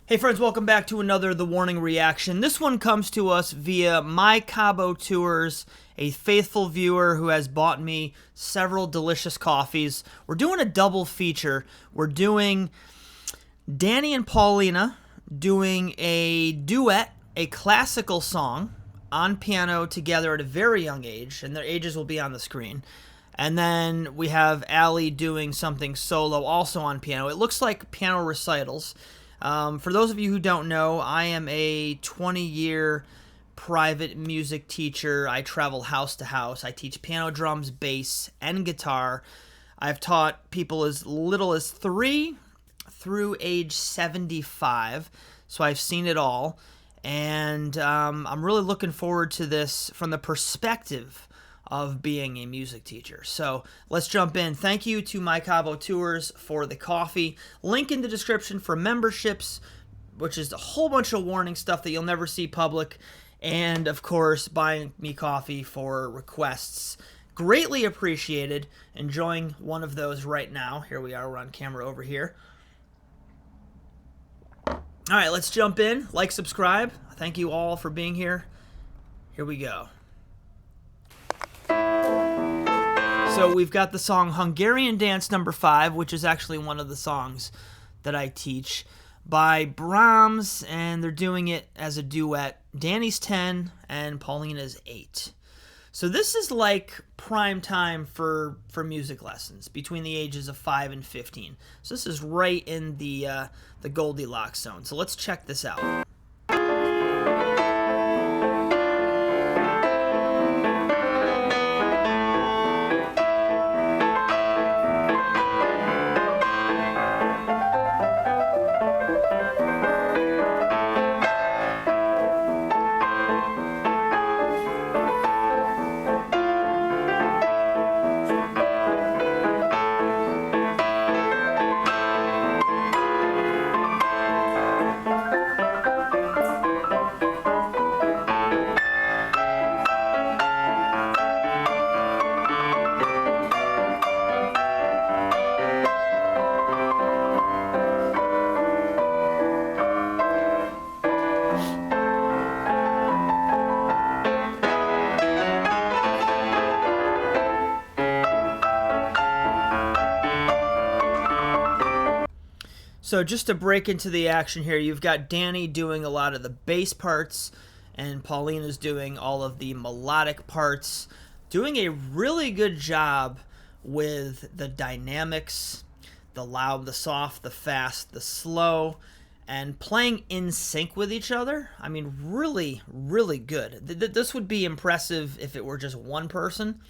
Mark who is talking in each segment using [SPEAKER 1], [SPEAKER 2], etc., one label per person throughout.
[SPEAKER 1] Hey friends, welcome back to another The Warning reaction. This one comes to us via My Cabo Tours, a faithful viewer who has bought me several delicious coffees. We're doing a double feature. We're doing Danny and Paulina doing a duet, a classical song on piano together at a very young age, and their ages will be on the screen. And then we have Allie doing something solo also on piano. It looks like piano recitals. For those of you who don't know, I am a 20-year private music teacher. I travel house to house. I teach piano, drums, bass, and guitar. I've taught people as little as 3 through age 75, so I've seen it all. And I'm really looking forward to this from the perspective of being a music teacher. So let's jump in. Thank you to My Cabo Tours for the coffee. Link in the description for memberships, which is a whole bunch of warning stuff that you'll never see public. And of course, buying me coffee for requests. Greatly appreciated. Enjoying one of those right now. Here we are, we're on camera over here. All right, let's jump in. Like, subscribe. Thank you all for being here. Here we go. So we've got the song Hungarian Dance No. 5, which is actually one of the songs that I teach, by Brahms, and they're doing it as a duet. Danny's 10 and Paulina's 8. So this is like prime time for music lessons between the ages of 5 and 15. So this is right in the Goldilocks zone. So let's check this out. So just to break into the action here, you've got Danny doing a lot of the bass parts, and Paulina's doing all of the melodic parts, doing a really good job with the dynamics, the loud, the soft, the fast, the slow, and playing in sync with each other. I mean, really, really good. This would be impressive if it were just one person.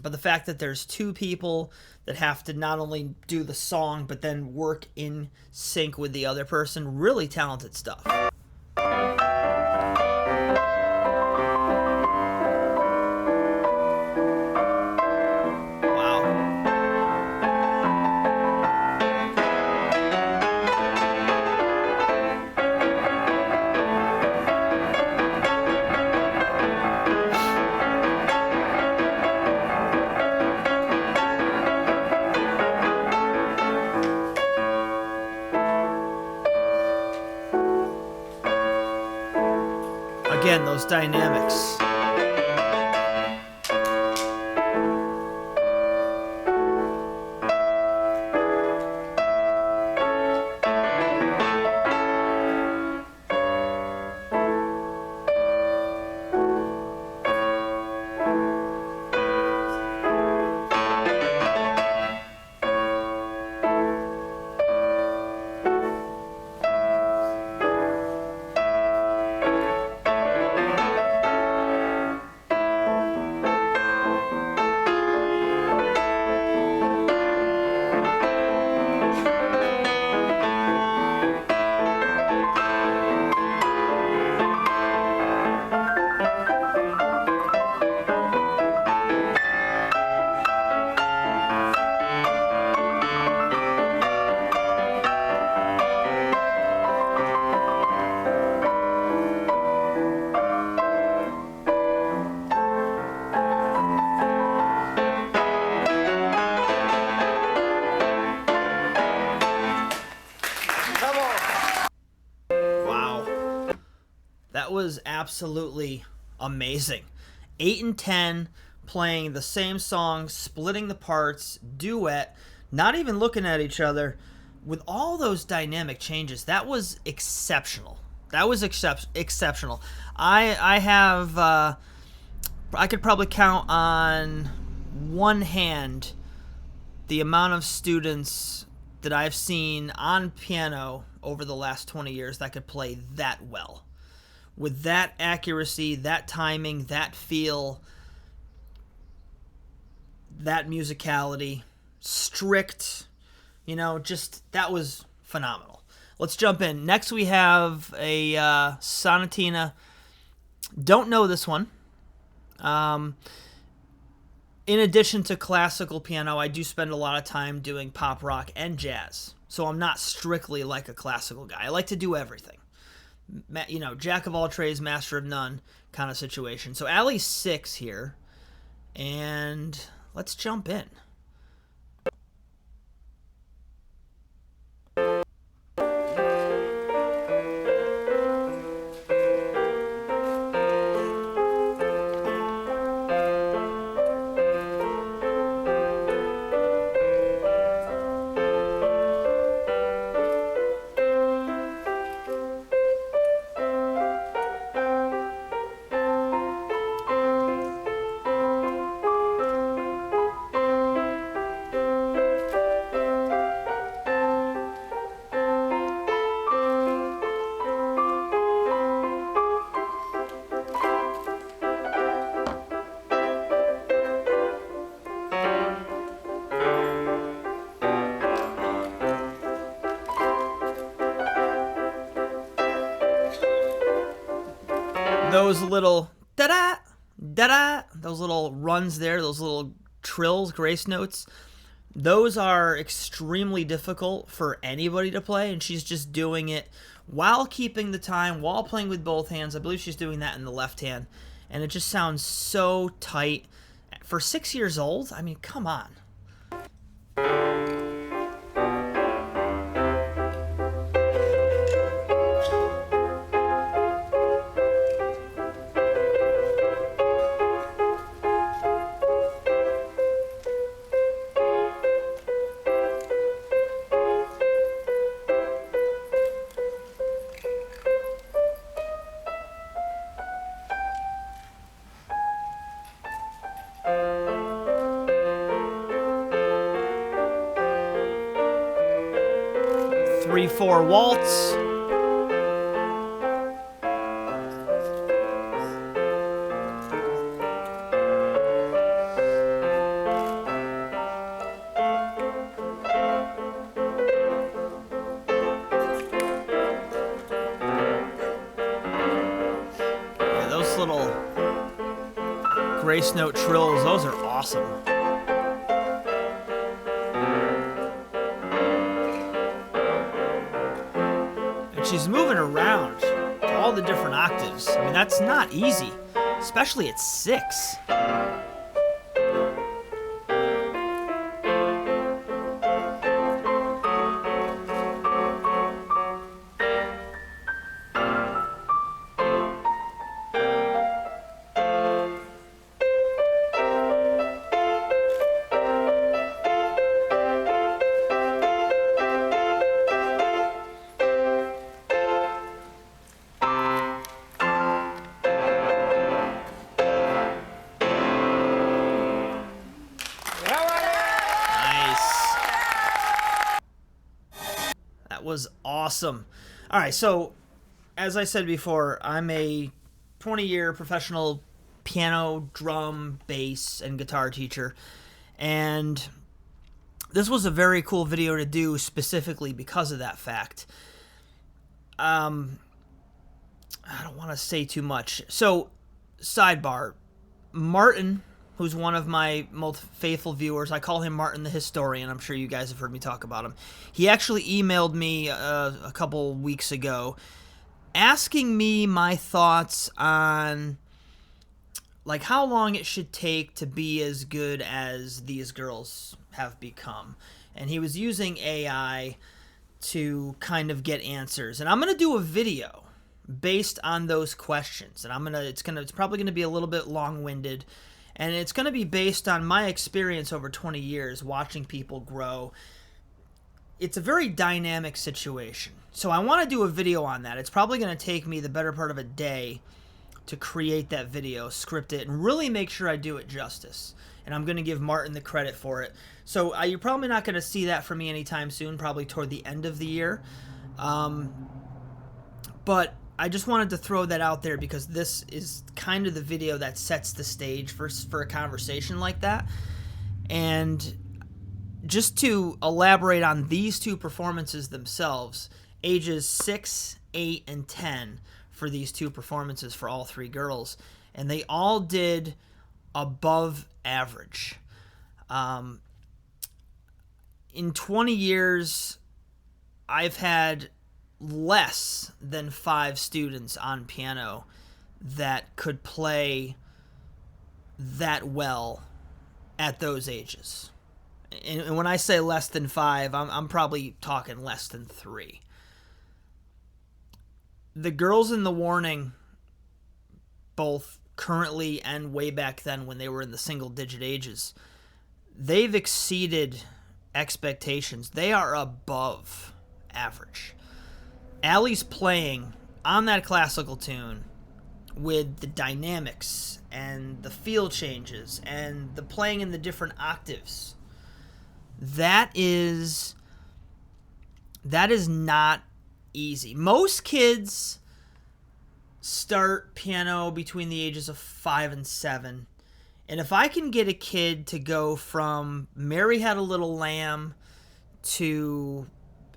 [SPEAKER 1] But the fact that there's 2 people that have to not only do the song, but then work in sync with the other person, really talented stuff. Again, those dynamics. That was absolutely amazing. 8 and 10, playing the same song, splitting the parts, duet, not even looking at each other, with all those dynamic changes. That was exceptional. That was exceptional. I have I could probably count on one hand the amount of students that I've seen on piano over the last 20 years that could play that well. With that accuracy, that timing, that feel, that musicality, strict, just that was phenomenal. Let's jump in. Next we have a sonatina. Don't know this one. In addition to classical piano, I do spend a lot of time doing pop rock and jazz. So I'm not strictly like a classical guy. I like to do everything. Jack of all trades, master of none kind of situation. So alley 6 here, and let's jump in. Those little da-da, da-da, those little runs there, those little trills, grace notes, those are extremely difficult for anybody to play, and she's just doing it while keeping the time, while playing with both hands. I believe she's doing that in the left hand, and it just sounds so tight. For 6 years old, I mean, come on. Three, four waltz. Yeah, those little grace note trills, those are awesome. She's moving around to all the different octaves. I mean, that's not easy, especially at 6. Was awesome. All right, so as I said before, I'm a 20-year professional piano, drum, bass, and guitar teacher, and this was a very cool video to do specifically because of that fact. I don't want to say too much. So, sidebar, Martin, who's one of my most faithful viewers. I call him Martin the Historian. I'm sure you guys have heard me talk about him. He actually emailed me a couple weeks ago asking me my thoughts on like how long it should take to be as good as these girls have become. And he was using AI to kind of get answers. And I'm going to do a video based on those questions. And it's probably gonna be a little bit long-winded, and it's gonna be based on my experience over 20 years watching people grow. It's a very dynamic situation. So I want to do a video on that. It's probably going to take me the better part of a day to create that video, script it, and really make sure I do it justice. And I'm going to give Martin the credit for it. So you're probably not going to see that from me anytime soon, probably toward the end of the year. But I just wanted to throw that out there because this is kind of the video that sets the stage for a conversation like that. And just to elaborate on these two performances themselves, ages 6, 8, and 10 for these two performances for all three girls, and they all did above average. In 20 years, I've had less than 5 students on piano that could play that well at those ages. And when I say less than 5, I'm probably talking less than 3. The girls in The Warning, both currently and way back then when they were in the single-digit ages, they've exceeded expectations. They are above average. Allie's playing on that classical tune with the dynamics and the feel changes and the playing in the different octaves. That is not easy. Most kids start piano between the ages of 5 and 7. And if I can get a kid to go from Mary Had a Little Lamb to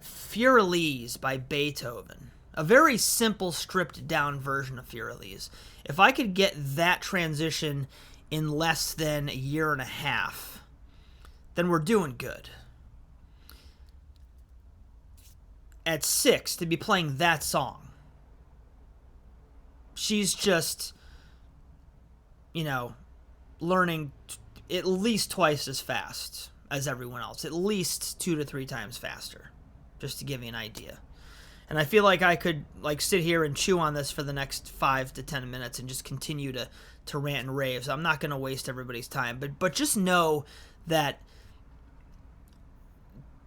[SPEAKER 1] Fur-Elise by Beethoven, a very simple stripped down version of Fur-Elise, if I could get that transition in less than a year and a half, then we're doing good. At 6, to be playing that song, she's just, learning at least twice as fast as everyone else, at least 2 to 3 times faster, just to give you an idea. And I feel like I could sit here and chew on this for the next 5 to 10 minutes and just continue to rant and rave. So I'm not going to waste everybody's time, but just know that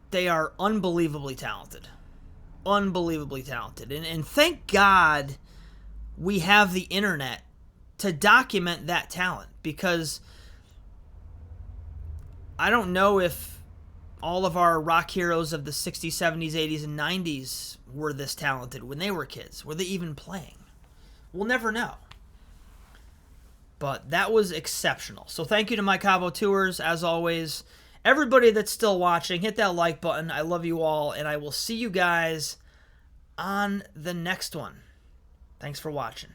[SPEAKER 1] they are unbelievably talented. Unbelievably talented. And thank God we have the internet to document that talent, because I don't know if all of our rock heroes of the 60s, 70s, 80s, and 90s were this talented when they were kids. Were they even playing? We'll never know. But that was exceptional. So thank you to my Cabo Tours, as always. Everybody that's still watching, hit that like button. I love you all, and I will see you guys on the next one. Thanks for watching.